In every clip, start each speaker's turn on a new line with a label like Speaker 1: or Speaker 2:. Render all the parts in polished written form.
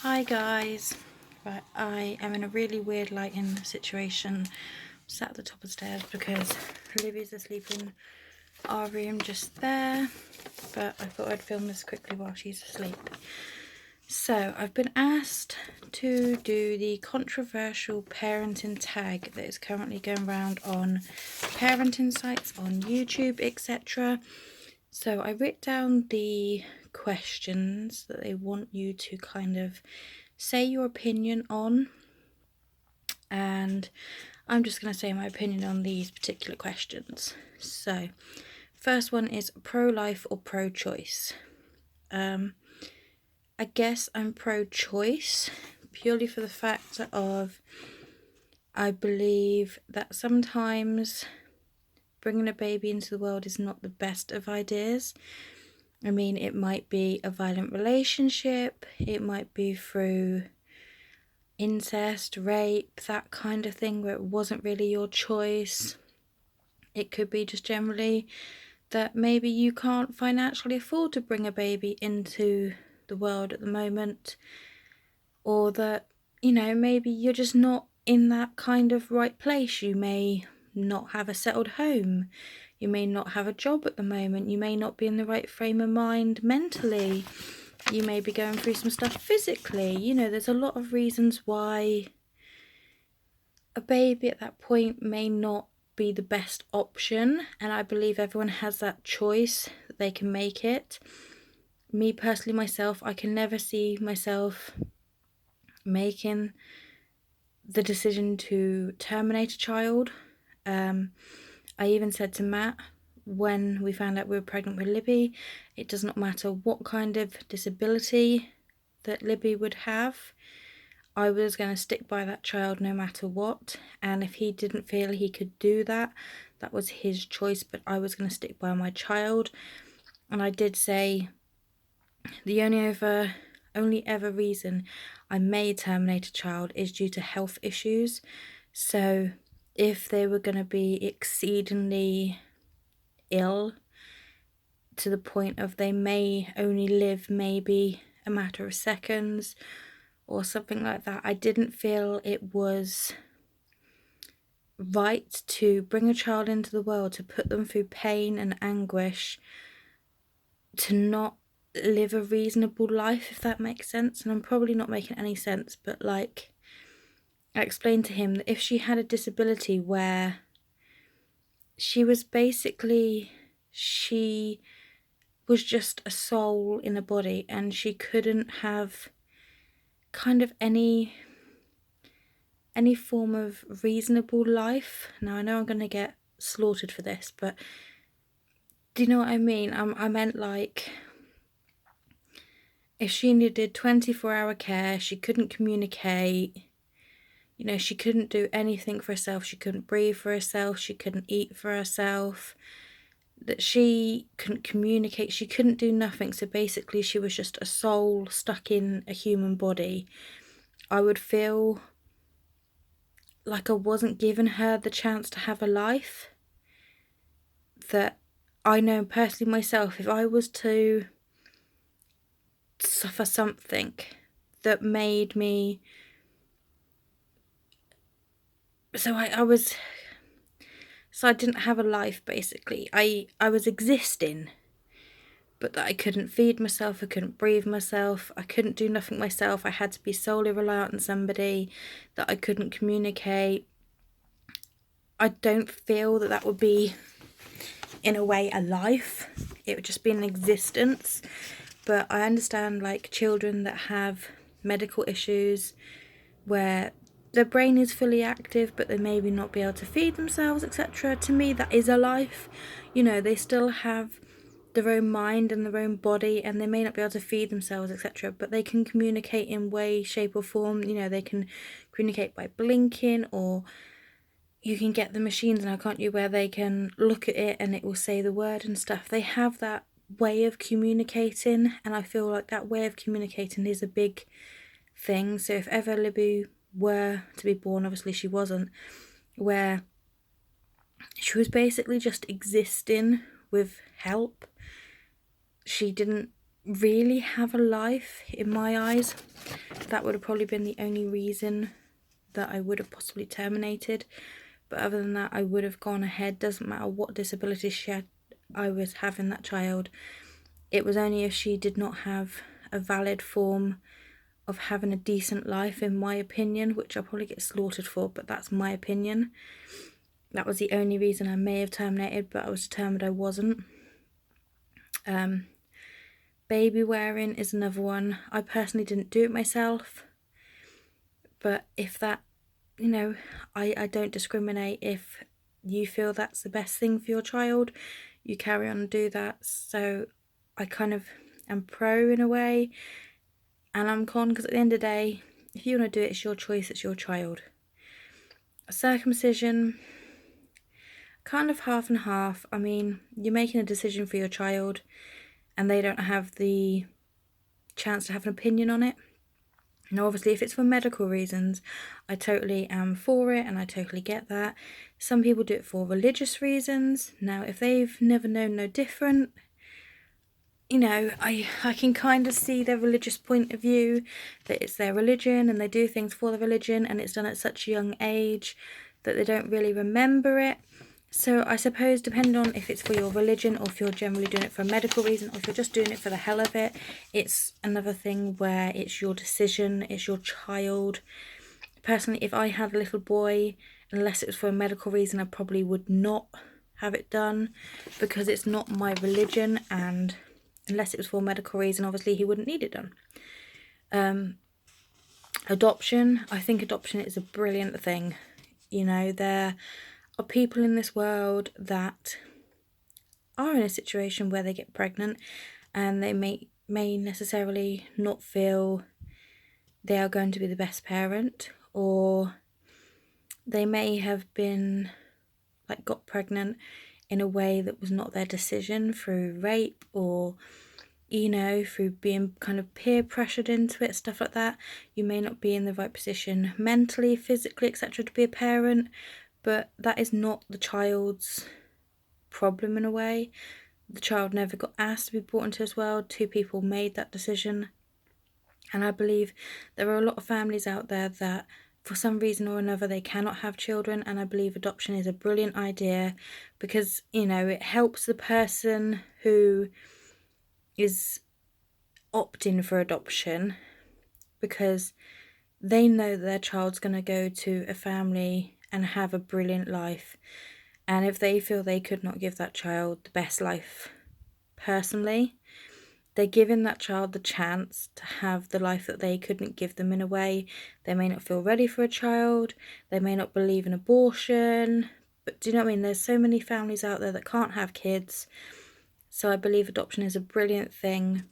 Speaker 1: Hi guys, right, I am in a really weird lighting situation. I'm sat at the top of the stairs because Livy's asleep in our room just there, but I thought I'd film this quickly while she's asleep. So I've been asked to do the controversial parenting tag that is currently going around on parenting sites, on YouTube, etc. So I wrote down the questions that they want you to kind of say your opinion on, and I'm just going to say my opinion on these particular questions. So first one is pro-life or pro-choice. I guess I'm pro-choice purely for the fact of I believe that sometimes bringing a baby into the world is not the best of ideas. I mean, it might be a violent relationship, it might be through incest, rape, that kind of thing where it wasn't really your choice. It could be just generally that maybe you can't financially afford to bring a baby into the world at the moment, or that, you know, maybe you're just not in that kind of right place. You may not have a settled home, you may not have a job at the moment, you may not be in the right frame of mind mentally, you may be going through some stuff physically. You know, there's a lot of reasons why a baby at that point may not be the best option, and I believe everyone has that choice that they can make it. Me personally, myself, I can never see myself making the decision to terminate a child. I even said to Matt when we found out we were pregnant with Libby, it does not matter what kind of disability that Libby would have, I was going to stick by that child no matter what. And if he didn't feel he could do that, that was his choice, but I was going to stick by my child. And I did say the only ever reason I may terminate a child is due to health issues. So if they were going to be exceedingly ill to the point of they may only live maybe a matter of seconds or something like that, I didn't feel it was right to bring a child into the world, to put them through pain and anguish, to not live a reasonable life, if that makes sense. And I'm probably not making any sense, but like, I explained to him that if she had a disability where she was just a soul in a body and she couldn't have kind of any form of reasonable life. Now I know I'm going to get slaughtered for this, but do you know what I mean? I meant like, if she needed 24-hour care, she couldn't communicate, you know, she couldn't do anything for herself, she couldn't breathe for herself, she couldn't eat for herself, that she couldn't communicate, she couldn't do nothing, so basically she was just a soul stuck in a human body. I would feel like I wasn't giving her the chance to have a life. That I know personally myself, if I was to suffer something that made me, I didn't have a life basically. I was existing, but that I couldn't feed myself, I couldn't breathe myself, I couldn't do nothing myself, I had to be solely reliant on somebody, that I couldn't communicate. I don't feel that would be, in a way, a life. It would just be an existence. But I understand like children that have medical issues where their brain is fully active but they maybe not be able to feed themselves, etc. To me, that is a life. You know, they still have their own mind and their own body, and they may not be able to feed themselves, etc., but they can communicate in way, shape or form. You know, they can communicate by blinking, or you can get the machines now, can't you, where they can look at it and it will say the word and stuff. They have that way of communicating, and I feel like that way of communicating is a big thing. So if ever Libby were to be born, obviously she wasn't, where she was basically just existing with help, she didn't really have a life in my eyes. That would have probably been the only reason that I would have possibly terminated. But other than that, I would have gone ahead. Doesn't matter what disability I was having that child. It was only if she did not have a valid form of having a decent life, in my opinion, which I'll probably get slaughtered for, but that's my opinion. That was the only reason I may have terminated, but I was determined I wasn't. Baby wearing is another one. I personally didn't do it myself, but if that, you know, I don't discriminate. If you feel that's the best thing for your child, you carry on and do that. So I kind of am pro in a way, and I'm con, because at the end of the day, if you want to do it, it's your choice, it's your child. Circumcision, kind of half and half. I mean, you're making a decision for your child and they don't have the chance to have an opinion on it. Now, obviously, if it's for medical reasons, I totally am for it and I totally get that. Some people do it for religious reasons. Now, if they've never known no different, you know, I can kind of see their religious point of view, that it's their religion and they do things for the religion and it's done at such a young age that they don't really remember it. So I suppose depending on if it's for your religion or if you're generally doing it for a medical reason or if you're just doing it for the hell of it, it's another thing where it's your decision, it's your child. Personally, if I had a little boy, unless it was for a medical reason, I probably would not have it done because it's not my religion, and unless it was for a medical reason, obviously he wouldn't need it done. Adoption, I think adoption is a brilliant thing. You know, there are people in this world that are in a situation where they get pregnant and they may necessarily not feel they are going to be the best parent, or they may have been got pregnant in a way that was not their decision, through rape or, you know, through being kind of peer pressured into it, stuff like that. You may not be in the right position mentally, physically, etc. to be a parent, but that is not the child's problem in a way. The child never got asked to be brought into this world. Two people made that decision. And I believe there are a lot of families out there that for some reason or another they cannot have children, and I believe adoption is a brilliant idea because, you know, it helps the person who is opting for adoption because they know that their child's going to go to a family and have a brilliant life. And if they feel they could not give that child the best life personally, they're giving that child the chance to have the life that they couldn't give them in a way. They may not feel ready for a child. They may not believe in abortion. But do you know what I mean? There's so many families out there that can't have kids. So I believe adoption is a brilliant thing,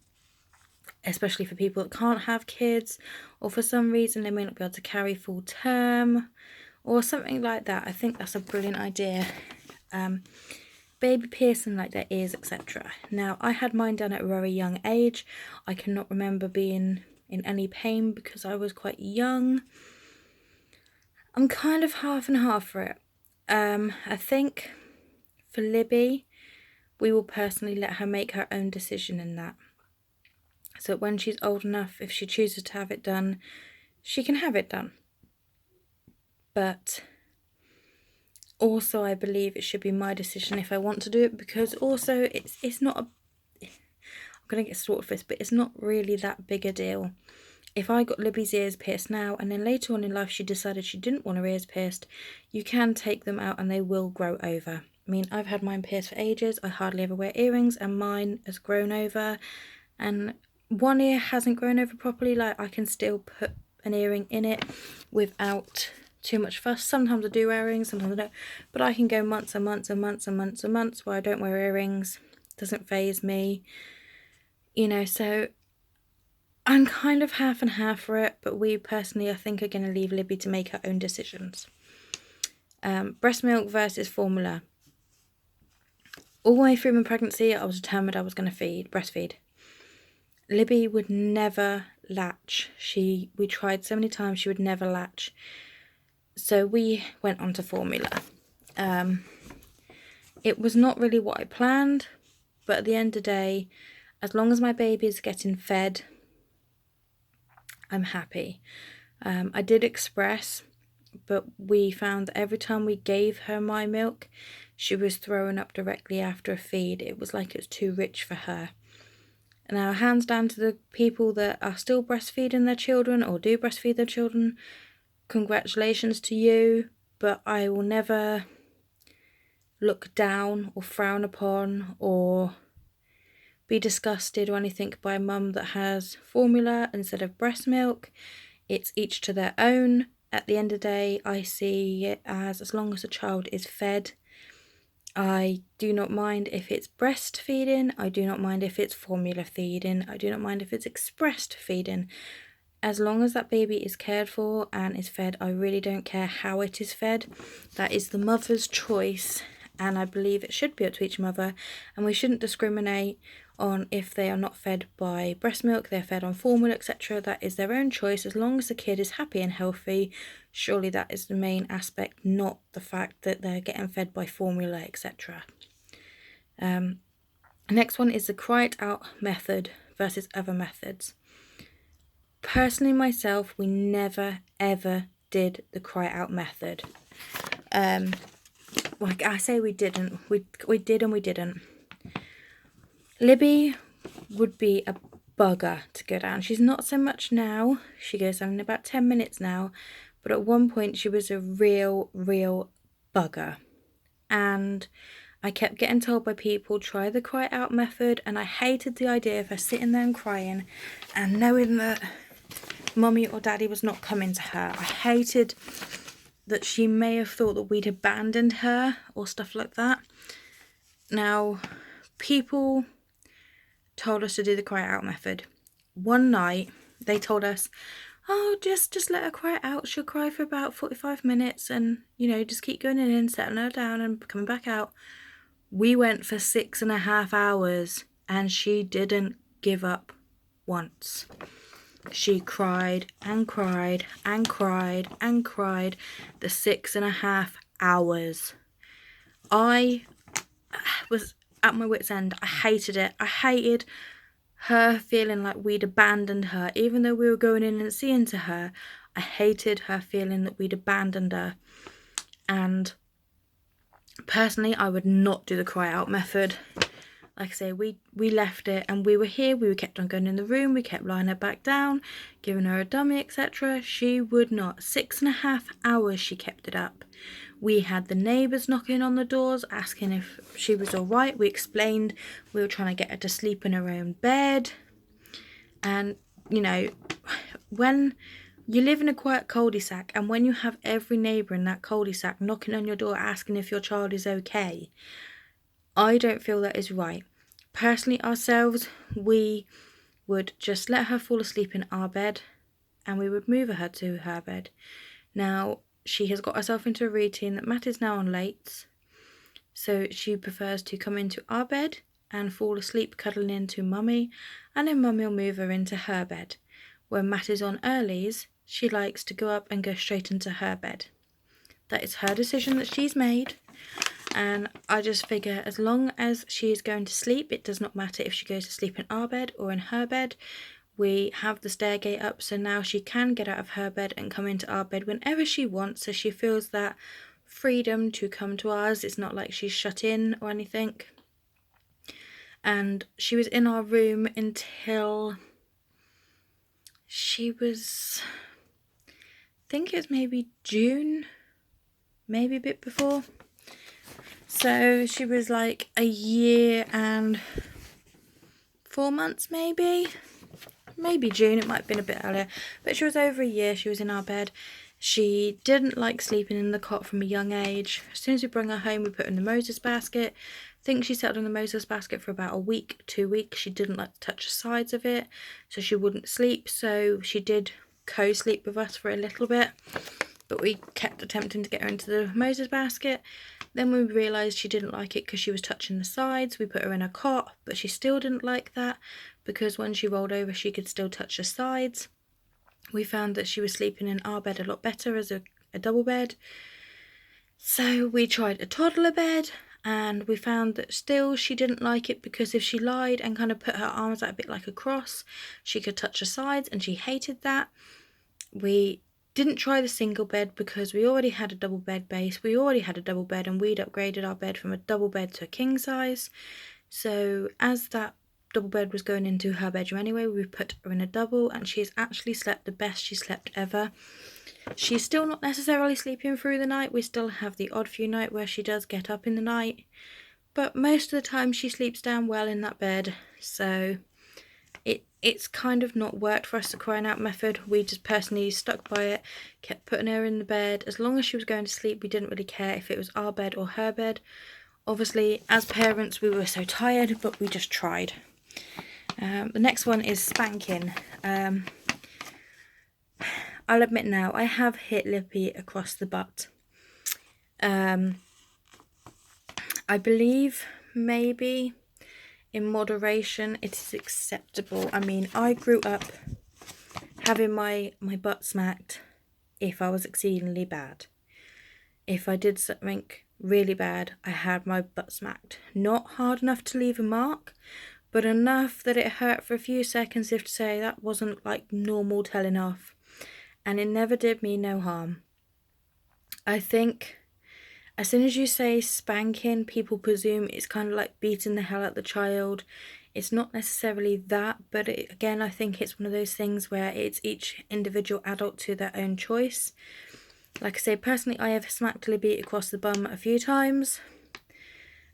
Speaker 1: especially for people that can't have kids, or for some reason they may not be able to carry full term or something like that. I think that's a brilliant idea. Baby piercing like their ears, etc. Now, I had mine done at a very young age. I cannot remember being in any pain because I was quite young. I'm kind of half and half for it. I think for Libby, we will personally let her make her own decision in that. So when she's old enough, if she chooses to have it done, she can have it done. But also I believe it should be my decision if I want to do it, because also it's not a, I'm going to get slaughtered for this, but it's not really that big a deal. If I got Libby's ears pierced now and then later on in life she decided she didn't want her ears pierced, you can take them out and they will grow over. I mean, I've had mine pierced for ages. I hardly ever wear earrings and mine has grown over, and one ear hasn't grown over properly. Like, I can still put an earring in it without too much fuss. Sometimes I do wear earrings, sometimes I don't, but I can go months and months and months and months and months where I don't wear earrings. It doesn't faze me, you know. So I'm kind of half and half for it, but we personally, I think, are going to leave Libby to make her own decisions. Breast milk versus formula. All the way through my pregnancy, I was determined I was going to breastfeed. Libby would never latch. We tried so many times, she would never latch. So we went on to formula. It was not really what I planned, but at the end of the day, As long as my baby is getting fed, I'm happy. I did express, but we found that every time we gave her my milk, she was throwing up directly after a feed. It was like it was too rich for her. Now, hands down to the people that are still breastfeeding their children or do breastfeed their children. Congratulations to you, but I will never look down or frown upon or be disgusted or anything by a mum that has formula instead of breast milk. It's each to their own. At the end of the day, I see it as long as the child is fed. I do not mind if it's breastfeeding. I do not mind if it's formula feeding. I do not mind if it's expressed feeding. As long as that baby is cared for and is fed, I really don't care how it is fed. That is the mother's choice, and I believe it should be up to each mother, and we shouldn't discriminate on if they are not fed by breast milk, they're fed on formula, etc. That is their own choice. As long as the kid is happy and healthy, surely that is the main aspect, not the fact that they're getting fed by formula, etc. Next one is the cry it out method versus other methods. Personally, myself, we never ever did the cry out method. Like I say, we didn't. We did and we didn't. Libby would be a bugger to go down. She's not so much now. She goes down in about 10 minutes now. But at one point she was a real bugger. And I kept getting told by people, try the cry out method. And I hated the idea of her sitting there and crying and knowing that mummy or daddy was not coming to her. I hated that she may have thought that we'd abandoned her or stuff like that. Now, people told us to do the cry out method. One night they told us, oh, just let her cry out. She'll cry for about 45 minutes and, just keep going in and settling her down and coming back out. We went for 6.5 hours and she didn't give up once. She cried and cried and cried and cried the 6.5 hours. I was at my wit's end. I hated it. I hated her feeling like we'd abandoned her. Even though we were going in and seeing to her, I hated her feeling that we'd abandoned her. And personally, I would not do the cry out method. Like I say, we left it and we were here. We kept on going in the room. We kept lying her back down, giving her a dummy, etc. She would not. 6.5 hours she kept it up. We had the neighbours knocking on the doors, asking if she was all right. We explained we were trying to get her to sleep in her own bed. And, when you live in a quiet cul-de-sac and when you have every neighbour in that cul-de-sac knocking on your door asking if your child is okay, I don't feel that is right. Personally, ourselves, we would just let her fall asleep in our bed and we would move her to her bed. Now, she has got herself into a routine that Matt is now on lates, so she prefers to come into our bed and fall asleep cuddling into mummy, and then mummy will move her into her bed. When Matt is on earlies, she likes to go up and go straight into her bed. That is her decision that she's made, and I just figure as long as she is going to sleep, it does not matter if she goes to sleep in our bed or in her bed. We have the stairgate up, so now she can get out of her bed and come into our bed whenever she wants, so she feels that freedom to come to ours. It's not like she's shut in or anything. And she was in our room until she was, I think it was maybe June, maybe a bit before. So she was like a year and 4 months maybe June, it might have been a bit earlier, but she was over a year. She was in our bed. She didn't like sleeping in the cot from a young age. As soon as we bring her home, we put her in the Moses basket. I think she settled in the Moses basket for about a week, 2 weeks. She didn't like to touch the sides of it, so she wouldn't sleep. So she did co-sleep with us for a little bit, but we kept attempting to get her into the Moses basket. Then we realised she didn't like it because she was touching the sides. We put her in a cot, but she still didn't like that because when she rolled over, she could still touch the sides. We found that she was sleeping in our bed a lot better as a double bed. So we tried a toddler bed, and we found that still she didn't like it, because if she lied and kind of put her arms out a bit like a cross, she could touch her sides, and she hated that. We didn't try the single bed because we already had a double bed base. We already had a double bed, and we'd upgraded our bed from a double bed to a king size. So as that double bed was going into her bedroom anyway, we put her in a double, and she has actually slept the best she slept ever. She's still not necessarily sleeping through the night. We still have the odd few nights where she does get up in the night, but most of the time she sleeps down well in that bed. So it's kind of not worked for us, the crying out method. We just personally stuck by it, kept putting her in the bed. As long as she was going to sleep, we didn't really care if it was our bed or her bed. Obviously, as parents, we were so tired, but we just tried. The next one is spanking. I'll admit now, I have hit Lippy across the butt. I believe maybe in moderation it is acceptable. I mean, I grew up having my butt smacked if I was exceedingly bad. If I did something really bad, I had my butt smacked. Not hard enough to leave a mark, but enough that it hurt for a few seconds, if to say that wasn't like normal telling off. And it never did me no harm. I think as soon as you say spanking, people presume it's kind of like beating the hell out of the child. It's not necessarily that, but again, I think it's one of those things where it's each individual adult to their own choice. Like I say, personally, I have smacked Libby across the bum a few times.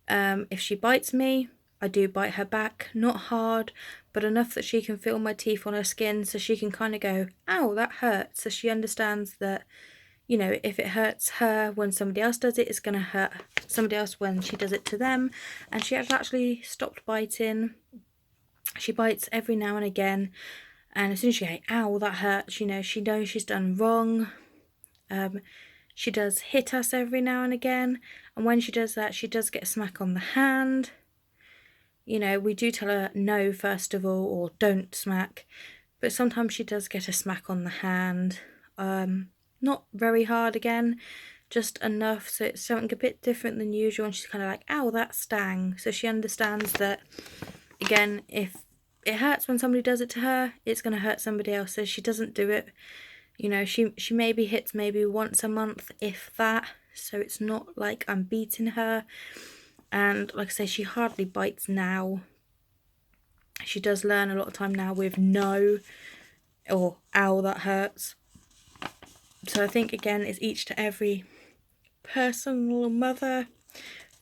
Speaker 1: If she bites me, I do bite her back. Not hard, but enough that she can feel my teeth on her skin, so she can kind of go, ow, that hurts. So she understands that, you know, if it hurts her when somebody else does it, it's going to hurt somebody else when she does it to them. And she has actually stopped biting. She bites every now and again. And as soon as she goes, ow, that hurts, you know, she knows she's done wrong. She does hit us every now and again. And when she does that, she does get a smack on the hand. You know, we do tell her no, first of all, or don't smack. But sometimes she does get a smack on the hand. Not very hard again, just enough so it's something a bit different than usual, and she's kind of like, ow, that stang. So she understands that, again, if it hurts when somebody does it to her, it's going to hurt somebody else. So she doesn't do it, you know, she maybe hits maybe once a month, if that. So it's not like I'm beating her. And like I say, she hardly bites now. She does learn a lot of time now with no or ow, that hurts. So I think, again, it's each to every personal mother,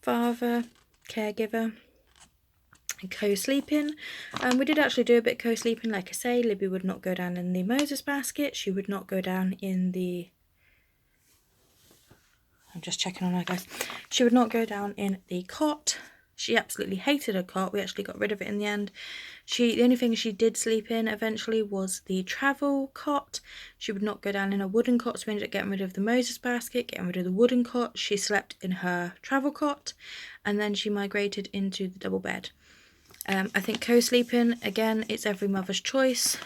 Speaker 1: father, caregiver. And co-sleeping. We did actually do a bit co-sleeping. Like I say, Libby would not go down in the Moses basket. She would not go down in the... I'm just checking on her, guys. She would not go down in the cot. She absolutely hated her cot. We actually got rid of it in the end. The only thing she did sleep in eventually was the travel cot. She would not go down in a wooden cot, so we ended up getting rid of the Moses basket, getting rid of the wooden cot. She slept in her travel cot, and then she migrated into the double bed. I think co-sleeping, again, it's every mother's choice.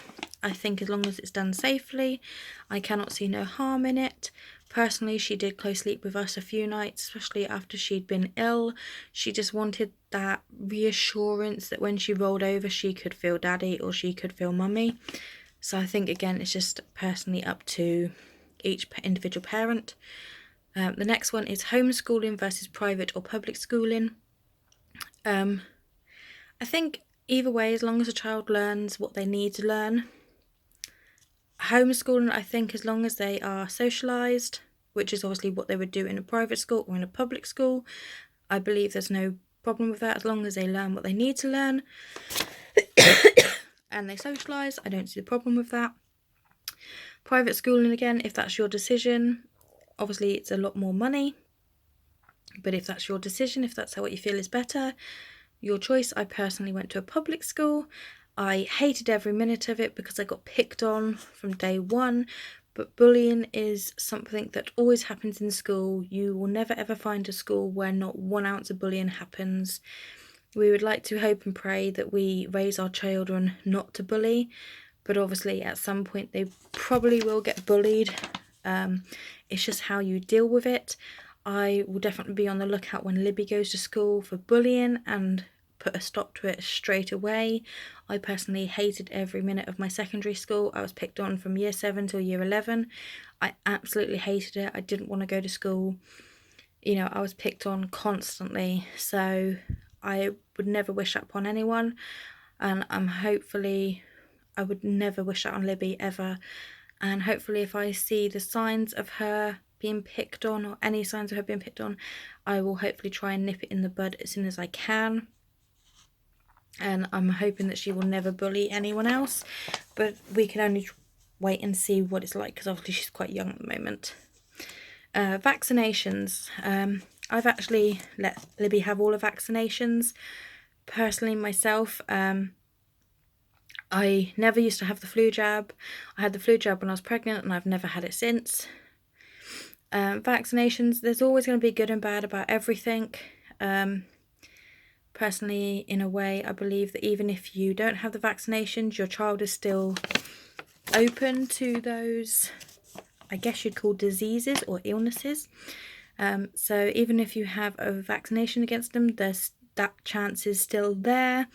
Speaker 1: I think as long as it's done safely, I cannot see no harm in it. Personally, she did co-sleep with us a few nights, especially after she'd been ill. She just wanted that reassurance that when she rolled over, she could feel daddy or she could feel mummy. So I think, again, it's just personally up to each individual parent. The next one is homeschooling versus private or public schooling. I think either way, as long as a child learns what they need to learn. Homeschooling, I think, as long as they are socialised, which is obviously what they would do in a private school or in a public school, I believe there's no problem with that. As long as they learn what they need to learn and they socialise, I don't see the problem with that. Private schooling, again, if that's your decision, obviously it's a lot more money, but if that's your decision, if that's what you feel is better, your choice. I personally went to a public school. I hated every minute of it because I got picked on from day one, but bullying is something that always happens in school. You will never ever find a school where not 1 ounce of bullying happens. We would like to hope and pray that we raise our children not to bully, but obviously at some point they probably will get bullied. It's just how you deal with it. I will definitely be on the lookout when Libby goes to school for bullying and put a stop to it straight away. I personally hated every minute of my secondary school. I was picked on from year 7 till year 11. I absolutely hated it. I didn't want to go to school. You know, I was picked on constantly, so I would never wish that upon anyone, and I would never wish that on Libby ever. And hopefully if I see the signs of her being picked on, or any signs of her being picked on, I will hopefully try and nip it in the bud as soon as I can. And I'm hoping that she will never bully anyone else, but we can only wait and see what it's like, because obviously she's quite young at the moment. Vaccinations. I've actually let Libby have all the vaccinations. Personally, myself, I never used to have the flu jab. I had the flu jab when I was pregnant, and I've never had it since. Vaccinations, there's always going to be good and bad about everything. Personally, in a way, I believe that even if you don't have the vaccinations, your child is still open to those, I guess you'd call, diseases or illnesses. So even if you have a vaccination against them, that chance is still there.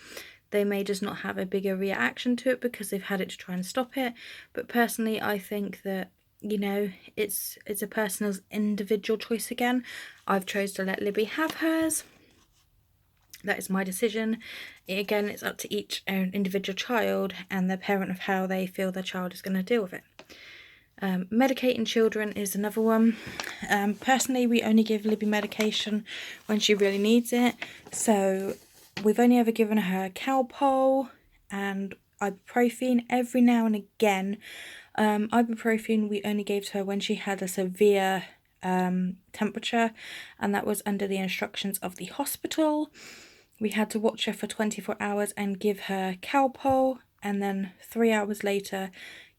Speaker 1: They may just not have a bigger reaction to it because they've had it to try and stop it. But personally, I think that, you know, it's a person's individual choice again. I've chose to let Libby have hers. That is my decision. Again, it's up to each individual child and their parent of how they feel their child is going to deal with it. Medicating children is another one. Personally, we only give Libby medication when she really needs it. So we've only ever given her Calpol and ibuprofen every now and again. Ibuprofen we only gave to her when she had a severe temperature, and that was under the instructions of the hospital. We had to watch her for 24 hours and give her Calpol, and then 3 hours later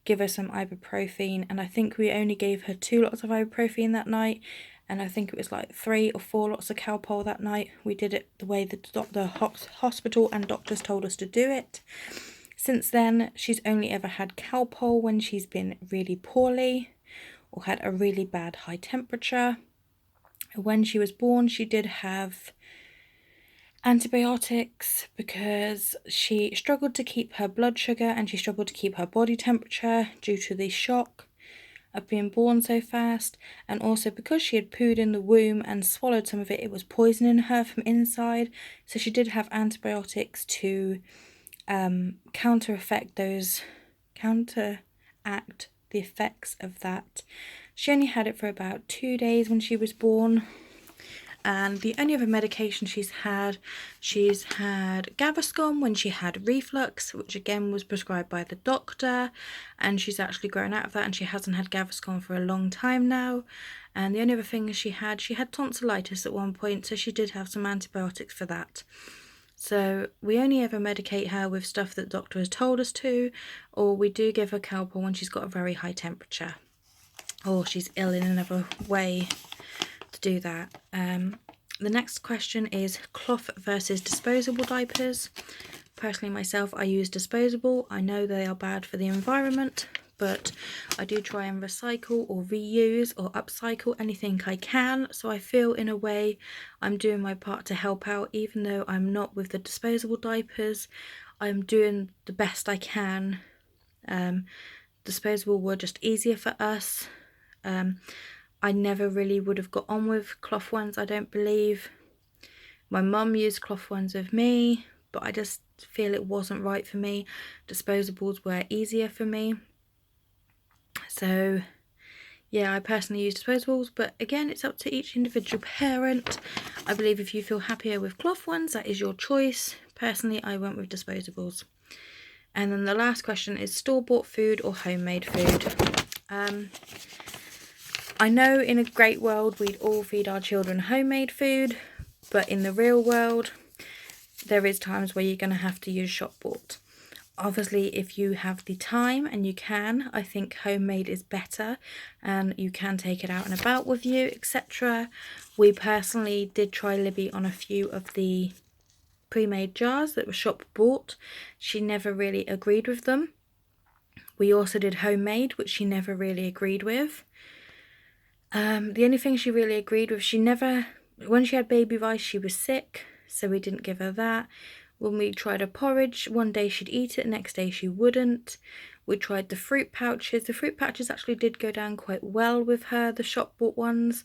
Speaker 1: give her some ibuprofen. And I think we only gave her 2 lots of ibuprofen that night, and I think it was like 3 or 4 lots of Calpol that night. We did it the way the hospital and doctors told us to do it. Since then, she's only ever had Calpol when she's been really poorly or had a really bad high temperature. When she was born, she did have antibiotics because she struggled to keep her blood sugar and she struggled to keep her body temperature due to the shock of being born so fast, and also because she had pooed in the womb and swallowed some of it, it was poisoning her from inside. So she did have antibiotics to counteract the effects of that. She only had it for about 2 days when she was born. And the only other medication she's had Gaviscon when she had reflux, which again was prescribed by the doctor, and she's actually grown out of that and she hasn't had Gaviscon for a long time now. And the only other thing she had tonsillitis at one point, so she did have some antibiotics for that. So we only ever medicate her with stuff that the doctor has told us to, or we do give her Calpol when she's got a very high temperature or she's ill in another way to do that. The next question is cloth versus disposable diapers. Personally, myself, I use disposable. I know they are bad for the environment, but I do try and recycle or reuse or upcycle anything I can. So I feel in a way I'm doing my part to help out, even though I'm not with the disposable diapers. I'm doing the best I can. Disposable were just easier for us. I never really would have got on with cloth ones, I don't believe. My mum used cloth ones with me, but I just feel it wasn't right for me. Disposables were easier for me. So yeah, I personally use disposables, but again, it's up to each individual parent. I believe if you feel happier with cloth ones, that is your choice. Personally, I went with disposables. And then the last question is store-bought food or homemade food. I know in a great world we'd all feed our children homemade food, but in the real world there is times where you're going to have to use shop bought. Obviously, if you have the time and you can, I think homemade is better and you can take it out and about with you, etc. We personally did try Libby on a few of the pre-made jars that were shop bought. She never really agreed with them. We also did homemade, which she never really agreed with. The only thing she really agreed with, when she had baby rice, she was sick, so we didn't give her that. When we tried her porridge, one day she'd eat it, next day she wouldn't. We tried the fruit pouches. The fruit pouches actually did go down quite well with her, the shop bought ones.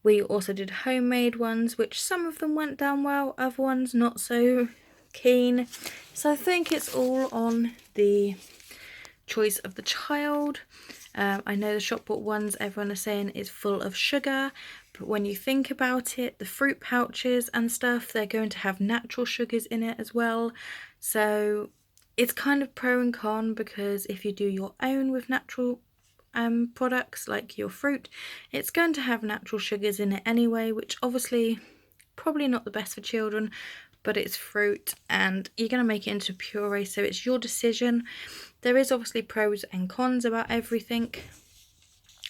Speaker 1: We also did homemade ones, which some of them went down well, other ones not so keen. So I think it's all on the choice of the child. I know the shop bought ones, everyone is saying is full of sugar, but when you think about it, the fruit pouches and stuff, they're going to have natural sugars in it as well. So it's kind of pro and con, because if you do your own with natural products like your fruit, it's going to have natural sugars in it anyway, which obviously probably not the best for children, but it's fruit and you're going to make it into puree, so it's your decision. There is obviously pros and cons about everything,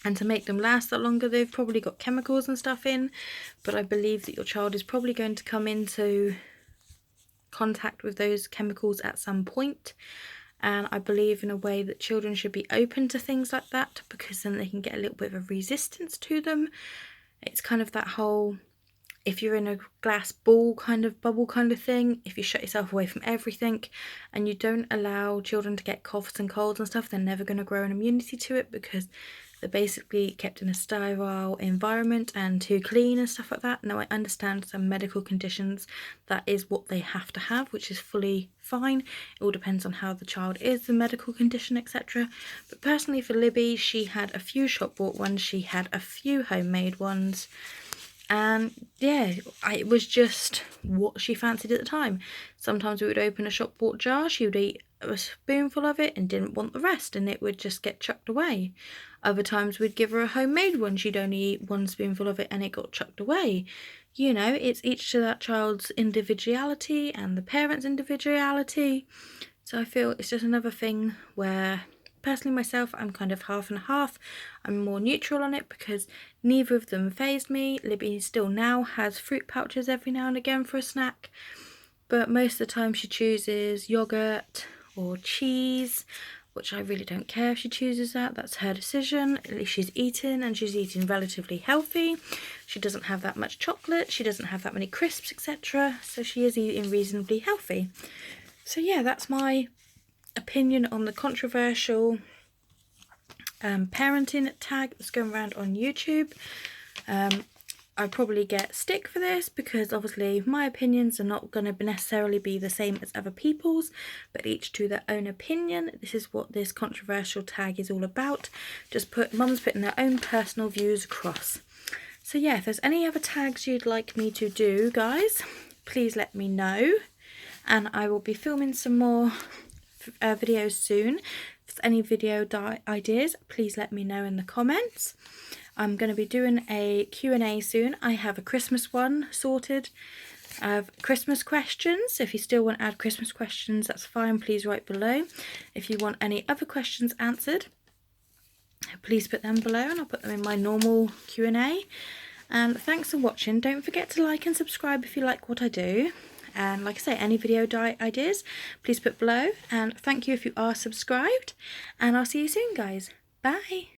Speaker 1: and to make them last that longer, they've probably got chemicals and stuff in, but I believe that your child is probably going to come into contact with those chemicals at some point. And I believe in a way that children should be open to things like that, because then they can get a little bit of resistance to them. It's kind of that whole, if you're in a glass ball kind of bubble kind of thing, if you shut yourself away from everything and you don't allow children to get coughs and colds and stuff, they're never going to grow an immunity to it, because they're basically kept in a sterile environment and too clean and stuff like that. Now, I understand some medical conditions, that is what they have to have, which is fully fine. It all depends on how the child is, the medical condition, etc. But personally for Libby, she had a few shop bought ones, she had a few homemade ones, and yeah, it was just what she fancied at the time. Sometimes we would open a shop bought jar, she would eat a spoonful of it and didn't want the rest, and it would just get chucked away. Other times we'd give her a homemade one, she'd only eat one spoonful of it and it got chucked away. You know, it's each to that child's individuality and the parents' individuality. So I feel it's just another thing where, personally myself, I'm kind of half and half. I'm more neutral on it because neither of them fazed me. Libby still now has fruit pouches every now and again for a snack, but most of the time she chooses yogurt or cheese, which I really don't care if she chooses that. That's her decision. At least she's eating, and she's eating relatively healthy. She doesn't have that much chocolate, she doesn't have that many crisps, etc. So she is eating reasonably healthy. So yeah, that's my opinion on the controversial parenting tag that's going around on YouTube. I probably get stick for this because obviously my opinions are not going to necessarily be the same as other people's, but each to their own opinion. This is what this controversial tag is all about. Just mum's putting their own personal views across. So yeah, if there's any other tags you'd like me to do, guys, please let me know, and I will be filming some more videos soon. If there's any video ideas, please let me know in the comments. I'm going to be doing a Q&A soon. I have a Christmas one sorted. I have Christmas questions. If you still want to add Christmas questions, that's fine. Please write below. If you want any other questions answered, please put them below and I'll put them in my normal Q&A. And thanks for watching. Don't forget to like and subscribe if you like what I do. And like I say, any video ideas, please put below. And thank you if you are subscribed. And I'll see you soon, guys. Bye.